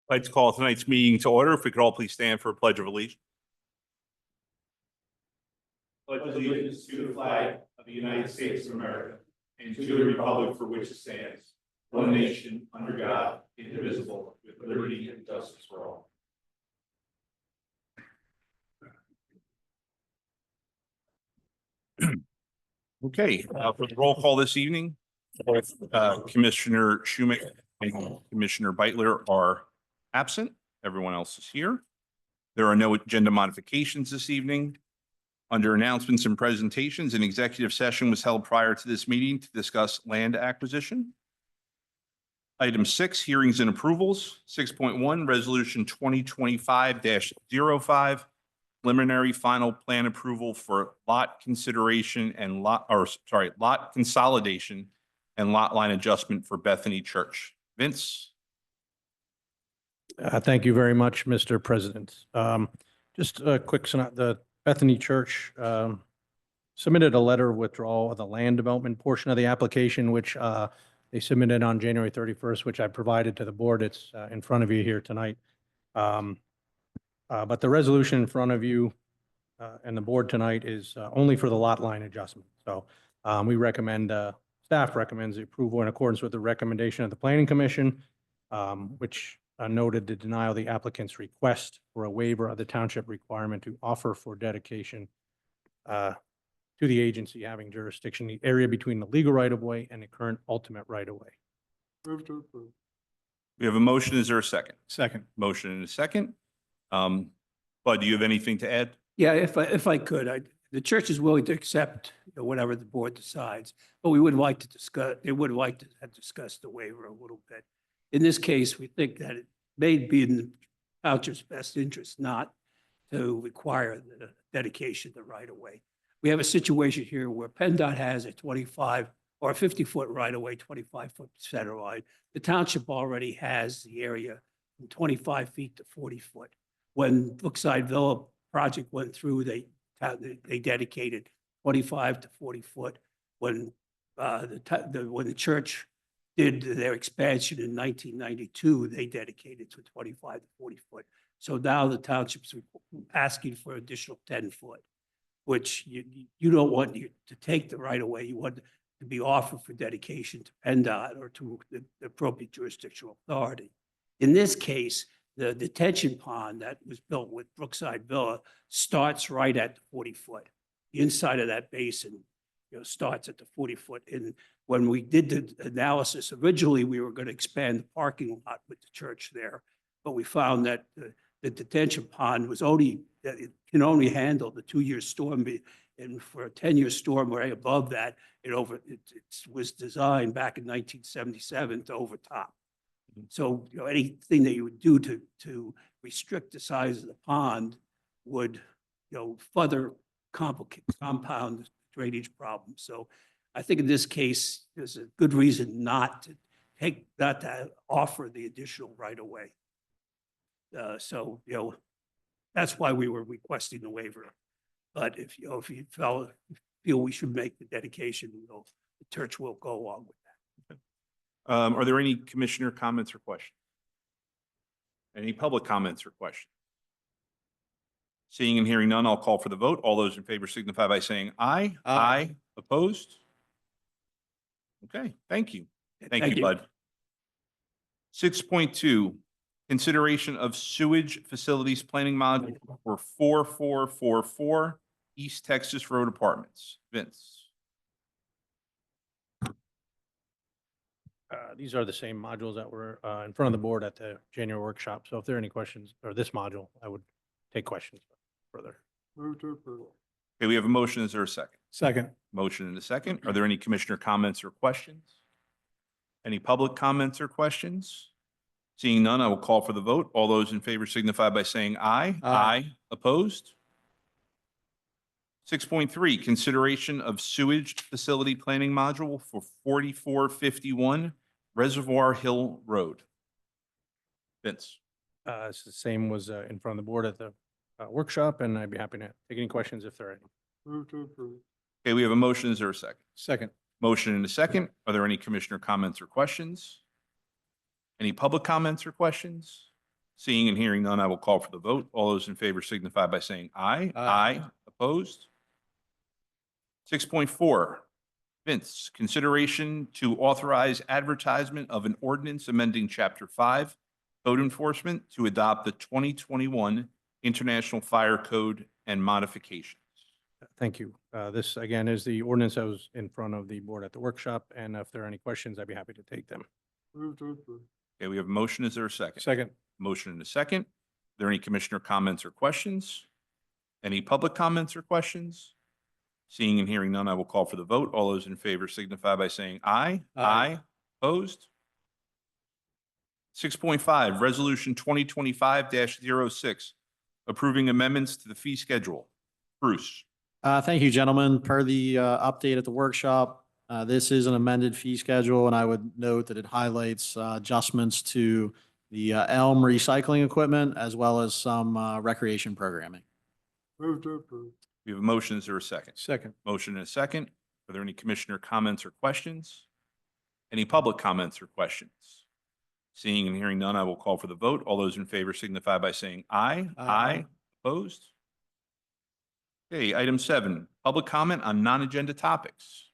I'd like to call tonight's meeting to order. If we could all please stand for a pledge of allegiance. Pledge allegiance to the flag of the United States of America and to the republic for which it stands, one nation, under God, indivisible, with liberty and justice for all. Okay, for the roll call this evening, both Commissioner Schumacher and Commissioner Beitler are absent. Everyone else is here. There are no agenda modifications this evening. Under announcements and presentations, an executive session was held prior to this meeting to discuss land acquisition. Item 6, hearings and approvals. 6.1, Resolution 2025-05, preliminary final plan approval for lot consideration and lot consolidation and lot line adjustment for Bethany Church. Vince. Thank you very much, Mr. President. Just a quick, the Bethany Church submitted a letter of withdrawal of the land development portion of the application, which they submitted on January 31st, which I provided to the board. It's in front of you here tonight. But the resolution in front of you and the board tonight is only for the lot line adjustment. So we recommend, staff recommends the approval in accordance with the recommendation of the Planning Commission, which noted the denial of the applicant's request for a waiver of the township requirement to offer for dedication to the agency having jurisdiction, the area between the legal right-of-way and the current ultimate right-of-way. Move to approve. We have a motion. Is there a second? Second. Motion and a second. Bud, do you have anything to add? Yeah, if I could, the church is willing to accept whatever the board decides, but we would like to discuss, they would like to discuss the waiver a little bit. In this case, we think that it may be in the township's best interest not to require the dedication of the right-of-way. We have a situation here where PennDOT has a 25 or a 50-foot right-of-way, 25-foot center line. The township already has the area from 25 feet to 40 foot. When Brookside Villa project went through, they dedicated 25 to 40 foot. When the church did their expansion in 1992, they dedicated to 25 to 40 foot. So now the township's asking for additional 10 foot, which you don't want to take the right away. You want to be offered for dedication to PennDOT or to the appropriate jurisdictional authority. In this case, the detention pond that was built with Brookside Villa starts right at the 40 foot. The inside of that basin, starts at the 40 foot. And when we did the analysis, originally we were going to expand the parking lot with the church there, but we found that the detention pond was it can only handle the 2-year storm. And for a 10-year storm right above that, it was designed back in 1977 to overtop. So anything that you would do to restrict the size of the pond would further compound the drainage problem. So I think in this case, there's a good reason not to offer the additional right of way. So that's why we were requesting the waiver. But if you feel we should make the dedication, the church will go along with that. Are there any commissioner comments or questions? Any public comments or questions? Seeing and hearing none, I'll call for the vote. All those in favor signify by saying aye. Aye. Opposed? Okay, thank you. Thank you, Bud. 6.2, consideration of sewage facilities planning module for 4444 East Texas Road Apartments. Vince. These are the same modules that were in front of the board at the January workshop. So if there are any questions or this module, I would take questions further. Move to approve. Okay, we have a motion. Is there a second? Second. Motion and a second. Are there any commissioner comments or questions? Any public comments or questions? Seeing none, I will call for the vote. All those in favor signify by saying aye. Aye. Opposed? 6.3, consideration of sewage facility planning module for 4451 Reservoir Hill Road. Vince. It's the same was in front of the board at the workshop, and I'd be happy to take any questions if there are any. Move to approve. Okay, we have a motion. Is there a second? Second. Motion and a second. Are there any commissioner comments or questions? Any public comments or questions? Seeing and hearing none, I will call for the vote. All those in favor signify by saying aye. Aye. Opposed? 6.4, Vince, consideration to authorize advertisement of an ordinance amending Chapter 5, Code Enforcement to adopt the 2021 International Fire Code and modifications. Thank you. This, again, is the ordinance that was in front of the board at the workshop, and if there are any questions, I'd be happy to take them. Move to approve. Okay, we have a motion. Is there a second? Second. Motion and a second. Are there any commissioner comments or questions? Any public comments or questions? Seeing and hearing none, I will call for the vote. All those in favor signify by saying aye. Aye. Opposed? 6.5, Resolution 2025-06, approving amendments to the fee schedule. Bruce. Thank you, gentlemen. Per the update at the workshop, this is an amended fee schedule, and I would note that it highlights adjustments to the Elm recycling equipment as well as some recreation programming. Move to approve. We have a motion. Is there a second? Second. Motion and a second. Are there any commissioner comments or questions? Any public comments or questions? Seeing and hearing none, I will call for the vote. All those in favor signify by saying aye. Aye. Opposed? Okay, item 7, public comment on non-agenda topics.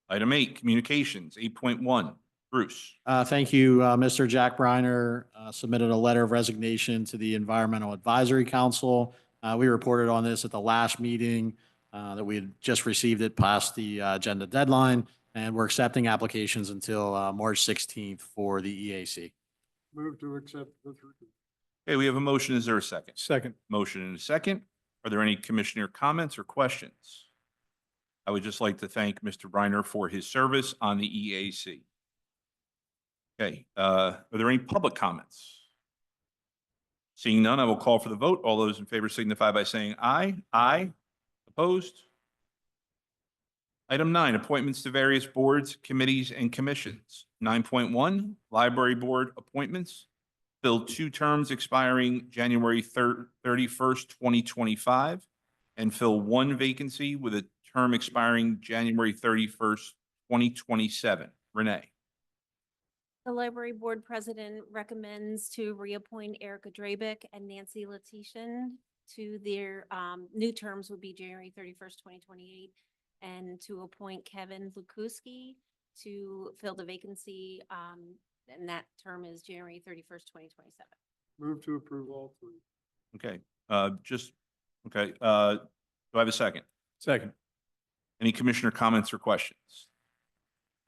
Item 8, communications, 8.1. Bruce. Thank you. Mr. Jack Briner submitted a letter of resignation to the Environmental Advisory Council. We reported on this at the last meeting that we had just received it past the agenda deadline, and we're accepting applications until March 16th for the EAC. Move to accept the certificate. Okay, we have a motion. Is there a second? Second. Motion and a second. Are there any commissioner comments or questions? I would just like to thank Mr. Briner for his service on the EAC. Okay, are there any public comments? Seeing none, I will call for the vote. All those in favor signify by saying aye. Aye. Opposed? Item 9, appointments to various boards, committees, and commissions. 9.1, library board appointments. Fill 2 terms expiring January 31st, 2025, and fill 1 vacancy with a term expiring January 31st, 2027. Renee. The library board president recommends to reappoint Erica Drabick and Nancy Letitian to their new terms would be January 31st, 2028, and to appoint Kevin Lukuski to fill the vacancy, and that term is January 31st, 2027. Move to approve all 3. Okay, okay. Do I have a second? Second. Any commissioner comments or questions?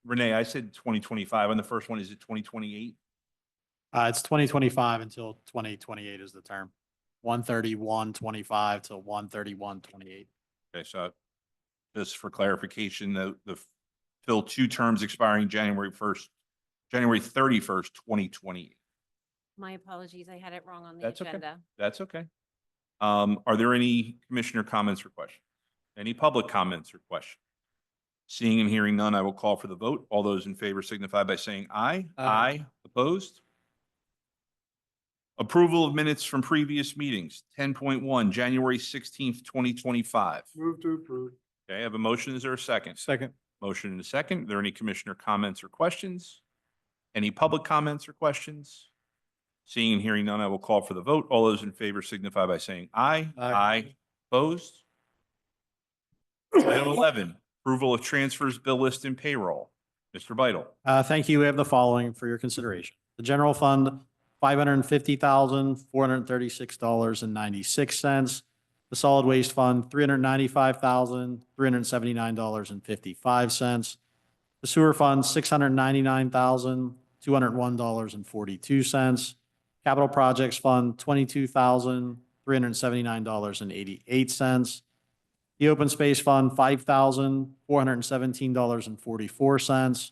Renee, I said 2025 on the first one. Is it 2028? It's 2025 until 2028 is the term. 1/31/25 to 1/31/28. Okay, so just for clarification, the fill 2 terms expiring January 31st, 2028. My apologies, I had it wrong on the That's okay. agenda. That's okay. Are there any commissioner comments or questions? Any public comments or questions? Seeing and hearing none, I will call for the vote. All those in favor signify by saying aye. Aye. Opposed? Approval of minutes from previous meetings. 10.1, January 16th, 2025. Move to approve. Okay, I have a motion. Is there a second? Second. Motion and a second. Are there any commissioner comments or questions? Any public comments or questions? Seeing and hearing none, I will call for the vote. All those in favor signify by saying aye. Aye. Opposed? Item 11, approval of transfers, bill list, and payroll. Mr. Vital. Thank you. We have the following for your consideration. The general fund, $550,436.96. The solid waste fund, $395,379.55. The sewer fund, $699,201.42. Capital projects fund, $22,379.88. The open space fund, $5,417.44.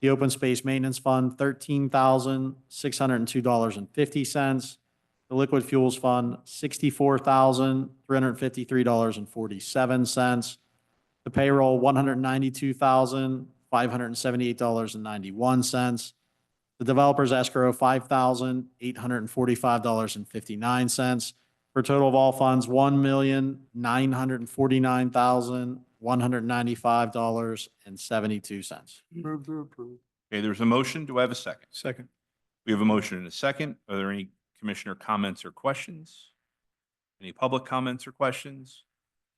The open space maintenance fund, $13,602.50. The liquid fuels fund, $64,353.47. The payroll, $192,578.91. The developer's escrow, $5,845.59. For a total of all funds, $1,949,195.72. Move to approve. Okay, there's a motion. Do I have a second? Second. We have a motion and a second. Are there any commissioner comments or questions? Any public comments or questions?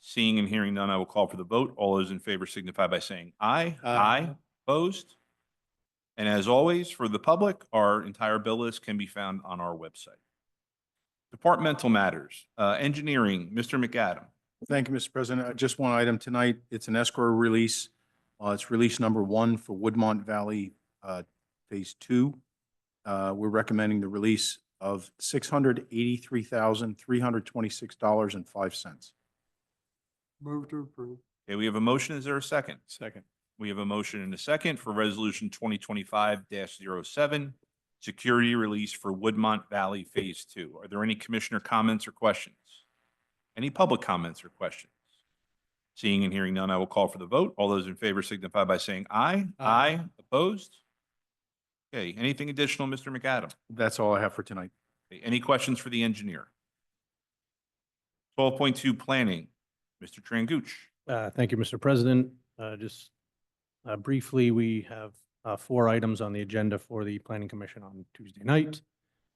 Seeing and hearing none, I will call for the vote. All those in favor signify by saying aye. Aye. Opposed? And as always, for the public, our entire bill list can be found on our website. Departmental matters, engineering, Mr. McAdam. Thank you, Mr. President. Just one item tonight. It's an escrow release. It's release number 1 for Woodmont Valley Phase 2. We're recommending the release of $683,326.05. Move to approve. Okay, we have a motion. Is there a second? Second. We have a motion and a second for Resolution 2025-07, security release for Woodmont Valley Phase 2. Are there any commissioner comments or questions? Any public comments or questions? Seeing and hearing none, I will call for the vote. All those in favor signify by saying aye. Aye. Opposed? Okay, anything additional, Mr. McAdam? That's all I have for tonight. Okay, any questions for the engineer? 12.2 planning, Mr. Tranguch. Thank you, Mr. President. Just briefly, we have 4 items on the agenda for the Planning Commission on Tuesday night.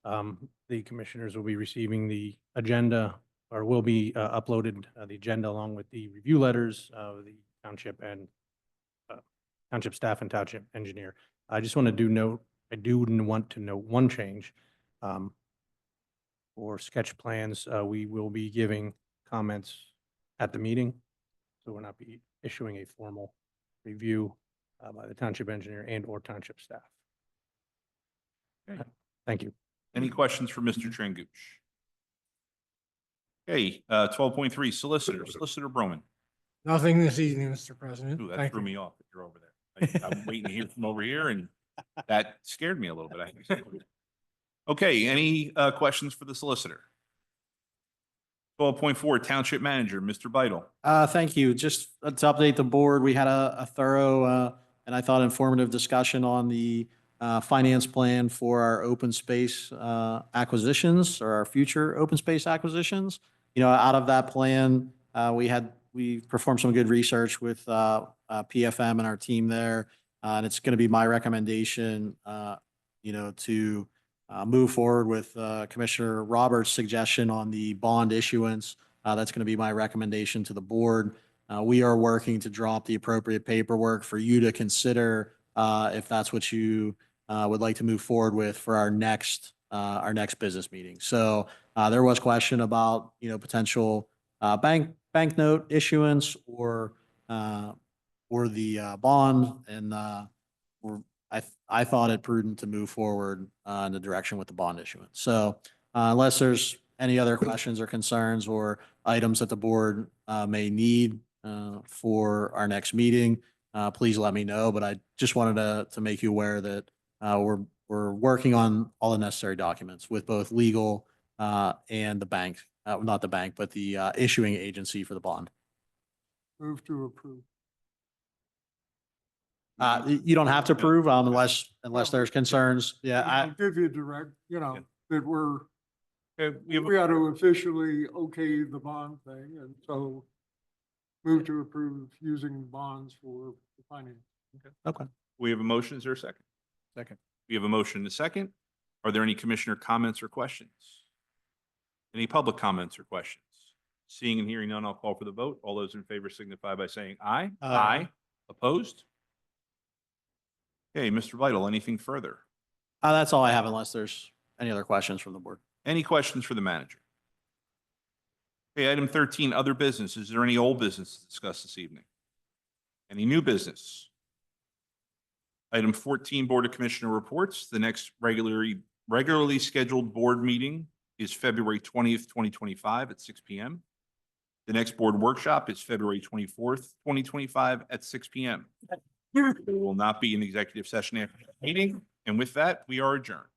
The commissioners will be receiving the agenda, or will be uploaded the agenda along with the review letters of the township and township staff and township engineer. I just want to note one change. For sketch plans, we will be giving comments at the meeting. So we'll not be issuing a formal review by the township engineer and or township staff. Okay. Thank you. Any questions for Mr. Tranguch? Okay, 12.3 solicitor, Solicitor Broman. Nothing this evening, Mr. President. Ooh, that Thank threw you. me off that you're over there. I'm waiting to hear from over here, and that scared me a little bit. I think. Okay, any questions for the solicitor? 12.4 Township Manager, Mr. Vital. Thank you. Just to update the board, we had a thorough and I thought informative discussion on the finance plan for our open space acquisitions or our future open space acquisitions. You know, out of that plan, we performed some good research with PFM and our team there. And it's going to be my recommendation, to move forward with Commissioner Roberts' suggestion on the bond issuance. That's going to be my recommendation to the board. We are working to drop the appropriate paperwork for you to consider if that's what you would like to move forward with for our next business meeting. So there was question about, potential bank note issuance or the bond, and I thought it prudent to move forward in the direction with the bond issuance. So unless there's any other questions or concerns or items that the board may need for our next meeting, please let me know. But I just wanted to make you aware that we're working on all the necessary documents with both legal and the bank, not the bank, but the issuing agency for the bond. Move to approve. You don't have to approve unless there's concerns. Yeah, I'll give you direct, Yeah. that Okay, we ought to officially okay the bond thing, and so move to approve using bonds for the finance. okay. we have a motion. Is there a second? Second. We have a motion and a second. Are there any commissioner comments or questions? Any public comments or questions? Seeing and hearing none, I'll call for the vote. All those in favor signify by saying aye. Aye. Opposed? Okay, Mr. Vital, anything further? That's all I have unless there's any other questions from the board. Any questions for the manager? Okay, item 13, other business. Is there any old business to discuss this evening? Any new business? Item 14, Board of Commissioner reports. The next regularly scheduled board meeting is February 20th, 2025 at 6 p.m. The next board workshop is February 24th, 2025 at 6 p.m. There will not be an executive session after the meeting. And with that, we are adjourned.